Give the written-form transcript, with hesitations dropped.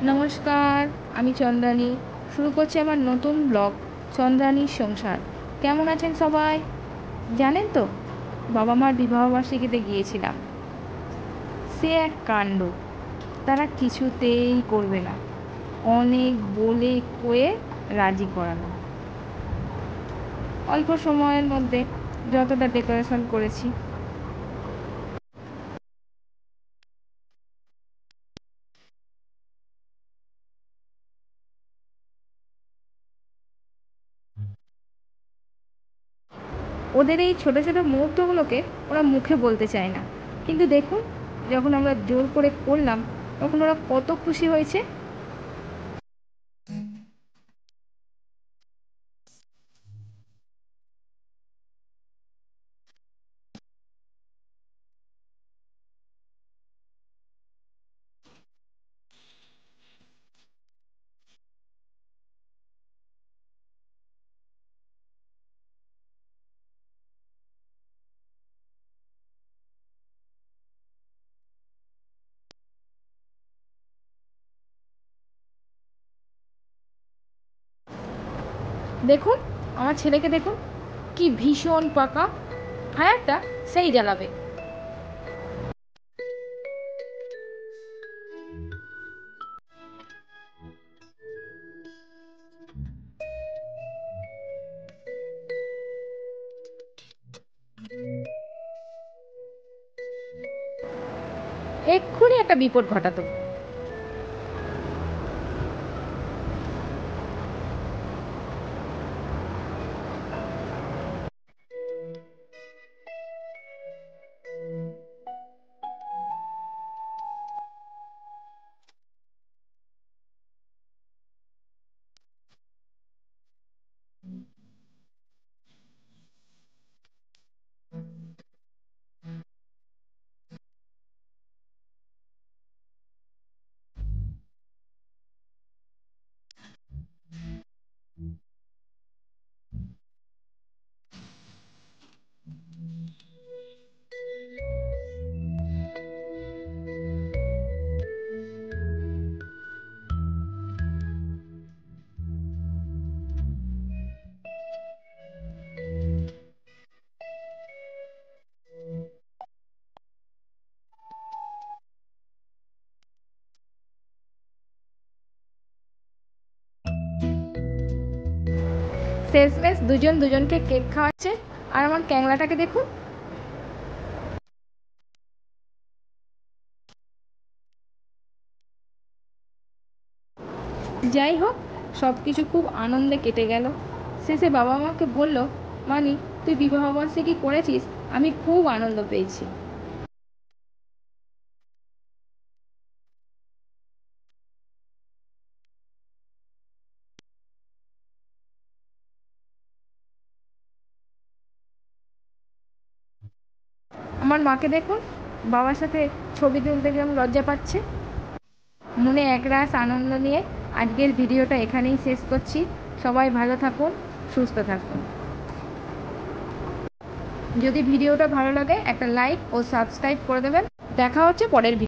নমস্কার, আমি চন্দ্রানী। শুরু করছি আমার নতুন ব্লগ, চন্দ্রানীর সংসার। কেমন আছেন সবাই? জানেন তো, বাবা মার বিবাহবার্ষিকীতে গিয়েছিলাম। সে এক কাণ্ড, তারা কিছুতেই করবে না। অনেক বলে কয়ে রাজি করানো। অল্প সময়ের মধ্যে যতটা ডেকোরেশন করেছি। ওদের এই ছোটো ছোটো মুহূর্তগুলোকে ওরা মুখে বলতে চায় না, কিন্তু দেখুন, যখন আমরা জোর করে করলাম তখন ওরা কত খুশি হয়েছে। দেখুন, আমার ছেলেকে দেখুন, কি ভীষণ পাকা। ফায়ারটা সেই জ্বালাবে। এক্ষুনি একটা বিপদ ঘটাতো। শেষমেশ দুজন দুজনকে কেক খাওয়াচ্ছে। আর আমার ক্যাংলাটাকে দেখুন। যাই হোক, সব কিছু খুব আনন্দে কেটে গেল। শেষে বাবা মাকে বলল, মানি, তুই বিবাহবার্ষিকী করেছিস, আমি খুব আনন্দ পেয়েছি। আমার মাকে দেখুন, বাবার সাথে ছবি তুলতে কেমন লজ্জা পাচ্ছে। মনে একরাশ আনন্দ নিয়ে আজকের ভিডিওটা এখানেই শেষ করছি। সবাই ভালো থাকুন, সুস্থ থাকুন। যদি ভিডিওটা ভালো লাগে একটা লাইক ও সাবস্ক্রাইব করে দেবেন। দেখা হচ্ছে পরের ভিডিও।